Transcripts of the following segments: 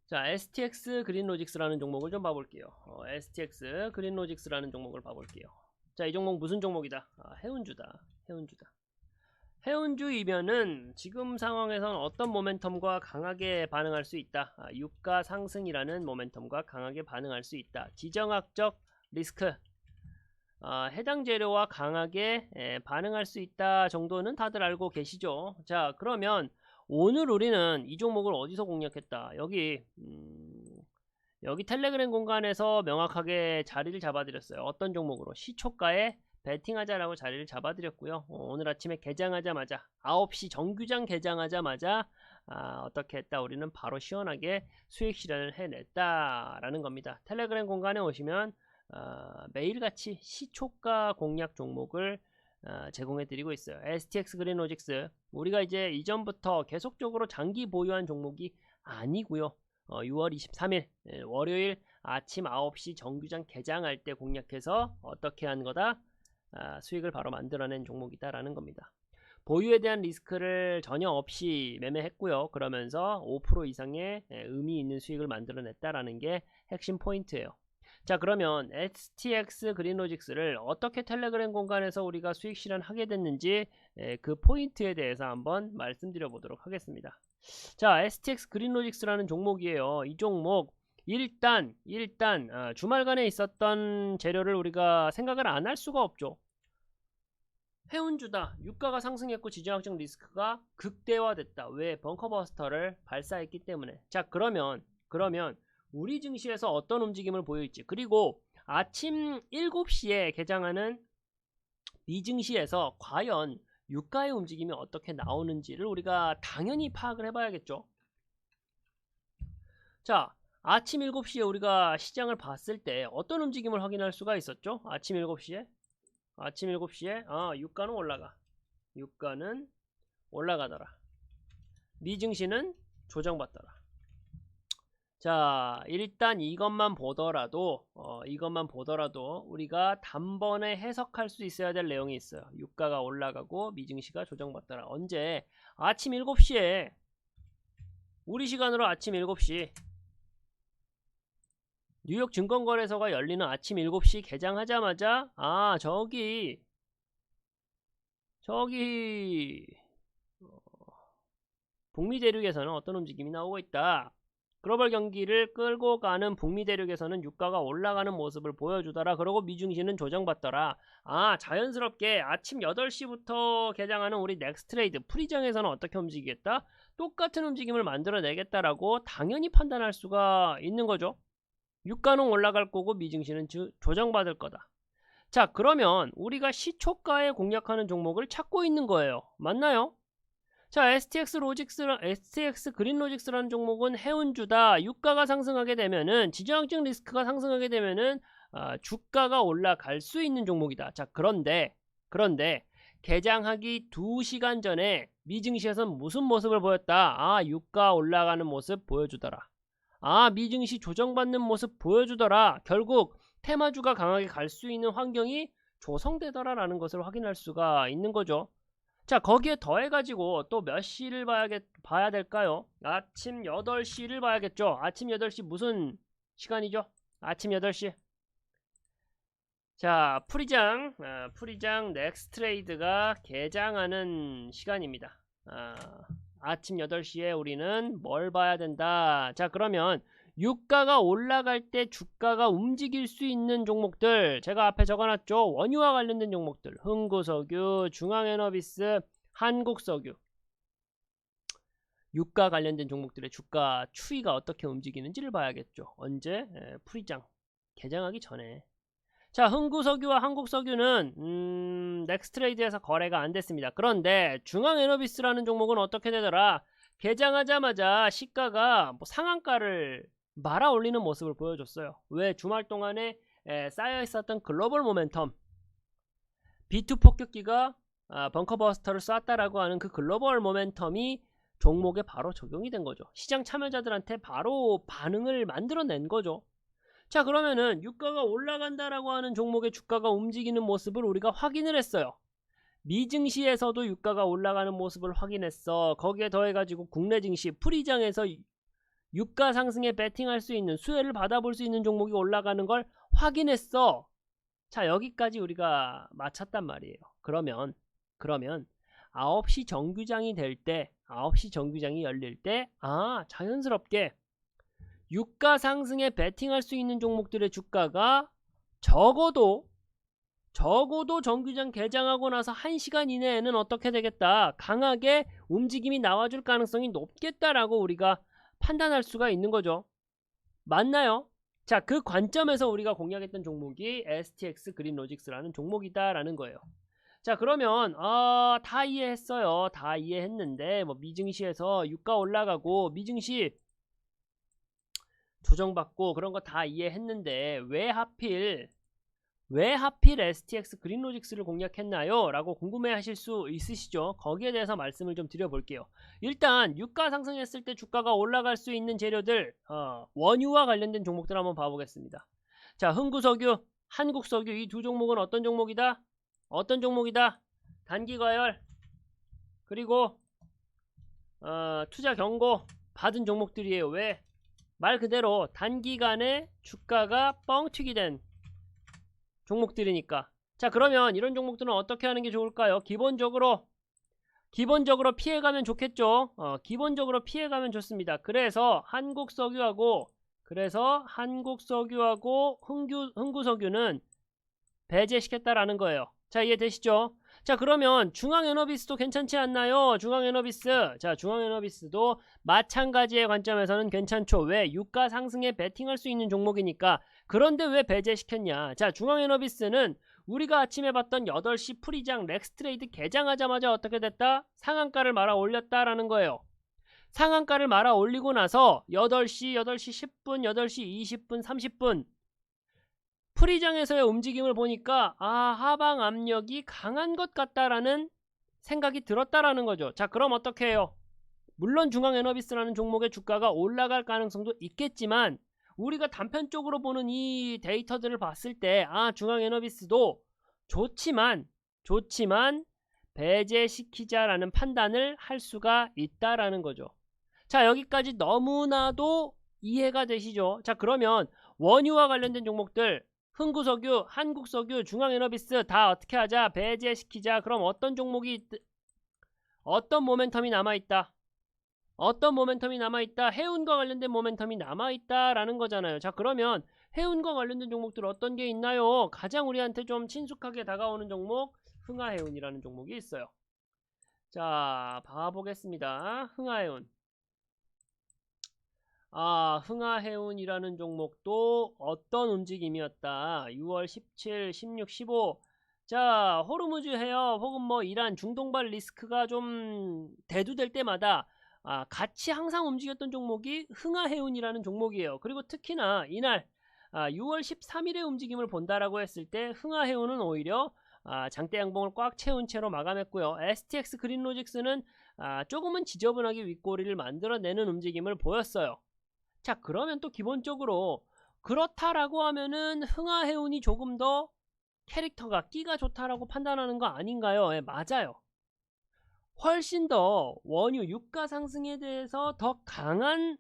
자, STX 그린로직스라는 종목을 좀 봐볼게요. STX 그린로직스라는 종목을 봐볼게요. 자, 이 종목 무슨 종목이다? 해운주다. 해운주다. 해운주이면은 지금 상황에서는 어떤 모멘텀과 강하게 반응할 수 있다. 유가 상승이라는 모멘텀과 강하게 반응할 수 있다. 지정학적 리스크. 해당 재료와 강하게 반응할 수 있다 정도는 다들 알고 계시죠? 자, 그러면 오늘 우리는 이 종목을 어디서 공략했다? 여기 텔레그램 공간에서 명확하게 자리를 잡아드렸어요. 어떤 종목으로? 시초가에 베팅하자라고 자리를 잡아드렸고요. 오늘 아침에 개장하자마자 9시 정규장 개장하자마자 어떻게 했다? 우리는 바로 시원하게 수익 실현을 해냈다라는 겁니다. 텔레그램 공간에 오시면 매일같이 시초가 공략 종목을 제공해 드리고 있어요. STX 그린로직스 우리가 이제 이전부터 계속적으로 장기 보유한 종목이 아니고요. 6월 23일 월요일 아침 9시 정규장 개장할 때 공략해서 어떻게 한 거다? 수익을 바로 만들어낸 종목이다라는 겁니다. 보유에 대한 리스크를 전혀 없이 매매했고요. 그러면서 5% 이상의 의미 있는 수익을 만들어냈다라는 게 핵심 포인트예요. 자, 그러면 STX 그린로직스를 어떻게 텔레그램 공간에서 우리가 수익 실현하게 됐는지 그 포인트에 대해서 한번 말씀드려 보도록 하겠습니다. 자, STX 그린로직스라는 종목이에요. 이 종목 일단 주말간에 있었던 재료를 우리가 생각을 안 할 수가 없죠. 해운주다. 유가가 상승했고 지정학적 리스크가 극대화됐다. 왜? 벙커버스터를 발사했기 때문에. 자, 그러면 우리 증시에서 어떤 움직임을 보여있지? 그리고 아침 7시에 개장하는 이 증시에서 과연 유가의 움직임이 어떻게 나오는지를 우리가 당연히 파악을 해봐야겠죠. 자, 아침 7시에 우리가 시장을 봤을 때 어떤 움직임을 확인할 수가 있었죠? 아침 7시에 유가는 올라가. 유가는 올라가더라. 미증시는 조정받더라. 자, 일단 이것만 보더라도 우리가 단번에 해석할 수 있어야 될 내용이 있어요. 유가가 올라가고 미증시가 조정받더라. 언제? 아침 7시에 우리 시간으로 아침 7시 뉴욕 증권거래소가 열리는 아침 7시 개장하자마자 저기 북미 대륙에서는 어떤 움직임이 나오고 있다. 글로벌 경기를 끌고 가는 북미 대륙에서는 유가가 올라가는 모습을 보여주더라. 그리고 미증시는 조정받더라. 자연스럽게 아침 8시부터 개장하는 우리 넥스트레이드 프리장에서는 어떻게 움직이겠다? 똑같은 움직임을 만들어내겠다라고 당연히 판단할 수가 있는 거죠. 유가는 올라갈 거고 미증시는 조정받을 거다. 자, 그러면 우리가 시초가에 공략하는 종목을 찾고 있는 거예요. 맞나요? 자, STX 그린로직스라는 종목은 해운주다. 유가가 상승하게 되면은 지정학적 리스크가 상승하게 되면은 주가가 올라갈 수 있는 종목이다. 자, 그런데 개장하기 2시간 전에 미증시에서는 무슨 모습을 보였다? 유가 올라가는 모습 보여주더라. 미증시 조정받는 모습 보여주더라. 결국 테마주가 강하게 갈 수 있는 환경이 조성되더라라는 것을 확인할 수가 있는 거죠. 자, 거기에 더해가지고 또 몇 시를 봐야 될까요? 아침 8시를 봐야겠죠. 아침 8시 무슨 시간이죠? 아침 8시. 자, 프리장 넥스트레이드가 개장하는 시간입니다. 아침 8시에 우리는 뭘 봐야 된다. 자, 그러면 유가가 올라갈 때 주가가 움직일 수 있는 종목들 제가 앞에 적어놨죠. 원유와 관련된 종목들 흥구석유, 중앙에너비스, 한국석유. 유가 관련된 종목들의 주가 추이가 어떻게 움직이는지를 봐야겠죠. 언제? 프리장 개장하기 전에. 자, 흥구석유와 한국석유는 넥스트레이드에서 거래가 안 됐습니다. 그런데 중앙에너비스라는 종목은 어떻게 되더라? 개장하자마자 시가가 상한가를 말아 올리는 모습을 보여줬어요. 왜? 주말 동안에 쌓여 있었던 글로벌 모멘텀, B2 폭격기가 벙커버스터를 쐈다라고 하는 그 글로벌 모멘텀이 종목에 바로 적용이 된 거죠. 시장 참여자들한테 바로 반응을 만들어낸 거죠. 자, 그러면은 유가가 올라간다라고 하는 종목의 주가가 움직이는 모습을 우리가 확인을 했어요. 미증시에서도 유가가 올라가는 모습을 확인했어. 거기에 더해가지고 국내 증시 프리장에서 유가 상승에 베팅할 수 있는, 수혜를 받아볼 수 있는 종목이 올라가는 걸 확인했어. 자, 여기까지 우리가 맞췄단 말이에요. 그러면 9시 정규장이 될 때, 9시 정규장이 열릴 때, 자연스럽게 유가 상승에 베팅할 수 있는 종목들의 주가가 적어도 정규장 개장하고 나서 1시간 이내에는 어떻게 되겠다, 강하게 움직임이 나와줄 가능성이 높겠다라고 우리가 판단할 수가 있는 거죠. 맞나요? 자, 그 관점에서 우리가 공략했던 종목이 STX 그린로직스라는 종목이다라는 거예요. 자, 그러면 다 이해했어요. 다 이해했는데 뭐 미증시에서 유가 올라가고 미증시 조정받고 그런 거 다 이해했는데 왜 하필 STX 그린로직스를 공략했나요? 라고 궁금해하실 수 있으시죠? 거기에 대해서 말씀을 좀 드려볼게요. 일단 유가 상승했을 때 주가가 올라갈 수 있는 재료들, 원유와 관련된 종목들 한번 봐보겠습니다. 자, 흥구석유, 한국석유, 이 두 종목은 어떤 종목이다? 단기과열, 그리고 투자 경고 받은 종목들이에요. 왜? 말 그대로 단기간에 주가가 뻥튀기 된 종목들이니까. 자, 그러면 이런 종목들은 어떻게 하는 게 좋을까요? 기본적으로 피해가면 좋겠죠. 기본적으로 피해가면 좋습니다. 그래서 한국석유하고 흥구석유는 배제시켰다라는 거예요. 자, 이해되시죠? 자, 그러면 중앙에너비스도 괜찮지 않나요? 중앙에너비스도 마찬가지의 관점에서는 괜찮죠. 왜? 유가 상승에 베팅할 수 있는 종목이니까. 그런데 왜 배제시켰냐? 자, 중앙에너비스는 우리가 아침에 봤던 8시 프리장 렉스트레이드 개장하자마자 어떻게 됐다? 상한가를 말아 올렸다라는 거예요. 상한가를 말아 올리고 나서 8시 10분, 8시 20분, 30분 프리장에서의 움직임을 보니까 하방 압력이 강한 것 같다라는 생각이 들었다라는 거죠. 자, 그럼 어떻게 해요? 물론 중앙에너비스라는 종목의 주가가 올라갈 가능성도 있겠지만 우리가 단편적으로 보는 이 데이터들을 봤을 때 중앙에너비스도 좋지만 배제시키자라는 판단을 할 수가 있다라는 거죠. 자, 여기까지 너무나도 이해가 되시죠? 자, 그러면 원유와 관련된 종목들, 흥구석유, 한국석유, 중앙에너비스 다 어떻게 하자? 배제시키자. 그럼 어떤 종목이, 어떤 모멘텀이 남아있다? 해운과 관련된 모멘텀이 남아있다라는 거잖아요. 자, 그러면 해운과 관련된 종목들 어떤 게 있나요? 가장 우리한테 좀 친숙하게 다가오는 종목, 흥하해운이라는 종목이 있어요. 자, 봐보겠습니다. 흥하해운. 흥하해운이라는 종목도 어떤 움직임이었다. 6월 17, 16, 15. 자, 호르무즈 해협 혹은 뭐 이란 중동발 리스크가 좀 대두될 때마다 같이 항상 움직였던 종목이 흥하해운이라는 종목이에요. 그리고 특히나 이날 6월 13일의 움직임을 본다라고 했을 때 흥하해운은 오히려 장대 양봉을 꽉 채운 채로 마감했고요. STX 그린로직스는 조금은 지저분하게 윗꼬리를 만들어내는 움직임을 보였어요. 자, 그러면 또 기본적으로 그렇다라고 하면은 흥하해운이 조금 더 캐릭터가 끼가 좋다라고 판단하는 거 아닌가요? 예, 맞아요. 훨씬 더 원유 유가 상승에 대해서 더 강한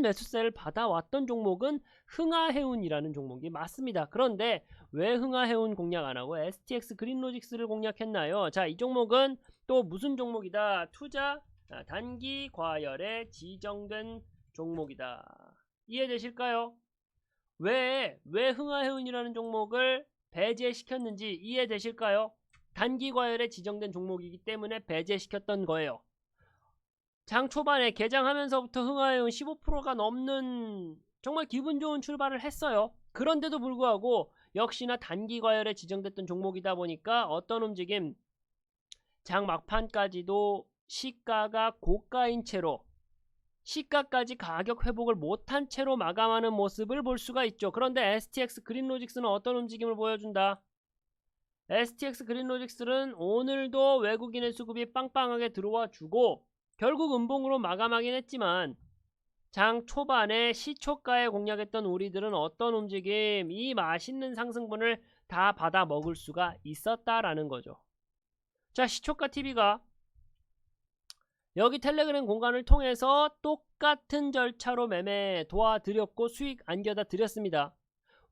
매수세를 받아왔던 종목은 흥하해운이라는 종목이 맞습니다. 그런데 왜 흥하해운 공략 안하고 STX 그린로직스를 공략했나요? 자, 이 종목은 또 무슨 종목이다? 투자 단기 과열에 지정된 종목이다. 이해되실까요? 왜 흥하해운이라는 종목을 배제시켰는지 이해되실까요? 단기 과열에 지정된 종목이기 때문에 배제시켰던 거예요. 장 초반에 개장하면서부터 흥하해운 15%가 넘는 정말 기분 좋은 출발을 했어요. 그런데도 불구하고 역시나 단기 과열에 지정됐던 종목이다 보니까 어떤 움직임, 장 막판까지도 시가가 고가인 채로, 시가까지 가격 회복을 못한 채로 마감하는 모습을 볼 수가 있죠. 그런데 STX 그린로직스는 어떤 움직임을 보여준다? STX 그린로직스는 오늘도 외국인의 수급이 빵빵하게 들어와 주고 결국 음봉으로 마감하긴 했지만 장 초반에 시초가에 공략했던 우리들은 어떤 움직임, 이 맛있는 상승분을 다 받아 먹을 수가 있었다라는 거죠. 자, 시초가 TV가 여기 텔레그램 공간을 통해서 똑같은 절차로 매매 도와드렸고 수익 안겨다 드렸습니다.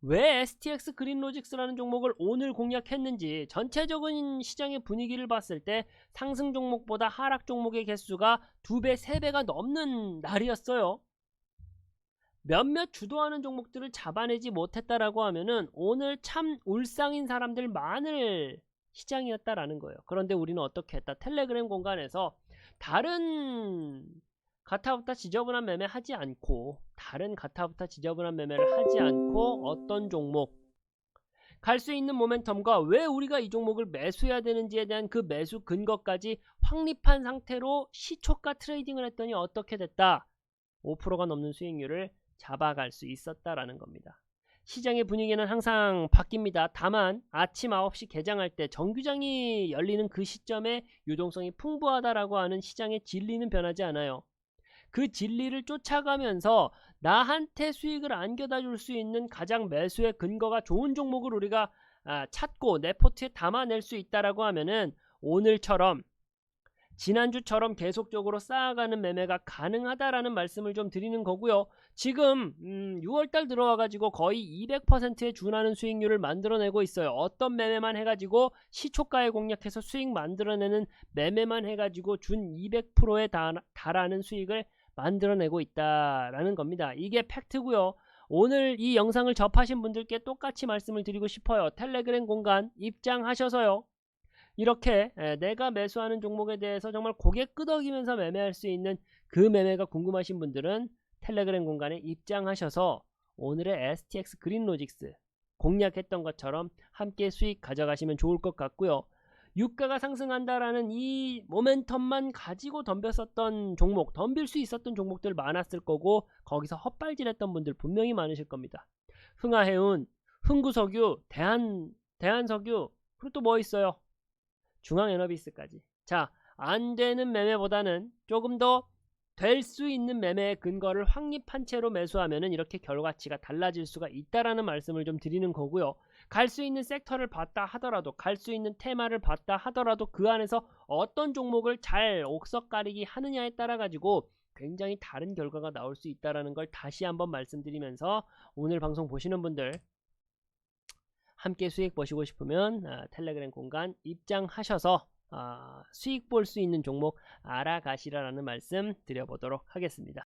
왜 STX 그린로직스라는 종목을 오늘 공략했는지, 전체적인 시장의 분위기를 봤을 때 상승 종목보다 하락 종목의 개수가 2배, 3배가 넘는 날이었어요. 몇몇 주도하는 종목들을 잡아내지 못했다라고 하면은 오늘 참 울상인 사람들 많을 시장이었다라는 거예요. 그런데 우리는 어떻게 했다? 텔레그램 공간에서 다른 가타부타 지저분한 매매 하지 않고, 다른 가타부타 지저분한 매매를 하지 않고 어떤 종목 갈 수 있는 모멘텀과 왜 우리가 이 종목을 매수해야 되는지에 대한 그 매수 근거까지 확립한 상태로 시초가 트레이딩을 했더니 어떻게 됐다? 5%가 넘는 수익률을 잡아갈 수 있었다라는 겁니다. 시장의 분위기는 항상 바뀝니다. 다만 아침 9시 개장할 때 정규장이 열리는 그 시점에 유동성이 풍부하다라고 하는 시장의 진리는 변하지 않아요. 그 진리를 쫓아가면서 나한테 수익을 안겨다 줄 수 있는 가장 매수의 근거가 좋은 종목을 우리가 찾고 내 포트에 담아낼 수 있다라고 하면은 오늘처럼, 지난주처럼 계속적으로 쌓아가는 매매가 가능하다라는 말씀을 좀 드리는 거고요. 지금 6월달 들어와가지고 거의 200%에 준하는 수익률을 만들어내고 있어요. 어떤 매매만 해가지고 시초가에 공략해서 수익 만들어내는 매매만 해가지고 준 200%에 달하는 수익을 만들어내고 있다라는 겁니다. 이게 팩트고요. 오늘 이 영상을 접하신 분들께 똑같이 말씀을 드리고 싶어요. 텔레그램 공간 입장하셔서요, 이렇게 내가 매수하는 종목에 대해서 정말 고개 끄덕이면서 매매할 수 있는 그 매매가 궁금하신 분들은 텔레그램 공간에 입장하셔서 오늘의 STX 그린로직스 공략했던 것처럼 함께 수익 가져가시면 좋을 것 같고요. 유가가 상승한다라는 이 모멘텀만 가지고 덤볐었던 종목, 덤빌 수 있었던 종목들 많았을 거고, 거기서 헛발질했던 분들 분명히 많으실 겁니다. 흥하해운, 흥구석유, 대한석유, 그리고 또 뭐 있어요? 중앙에너비스까지. 자, 안 되는 매매보다는 조금 더 될 수 있는 매매의 근거를 확립한 채로 매수하면은 이렇게 결과치가 달라질 수가 있다라는 말씀을 좀 드리는 거고요. 갈 수 있는 섹터를 봤다 하더라도, 갈 수 있는 테마를 봤다 하더라도 그 안에서 어떤 종목을 잘 옥석 가리기 하느냐에 따라 가지고 굉장히 다른 결과가 나올 수 있다라는 걸 다시 한번 말씀드리면서, 오늘 방송 보시는 분들 함께 수익 보시고 싶으면 텔레그램 공간 입장하셔서 수익 볼 수 있는 종목 알아가시라는 말씀 드려보도록 하겠습니다.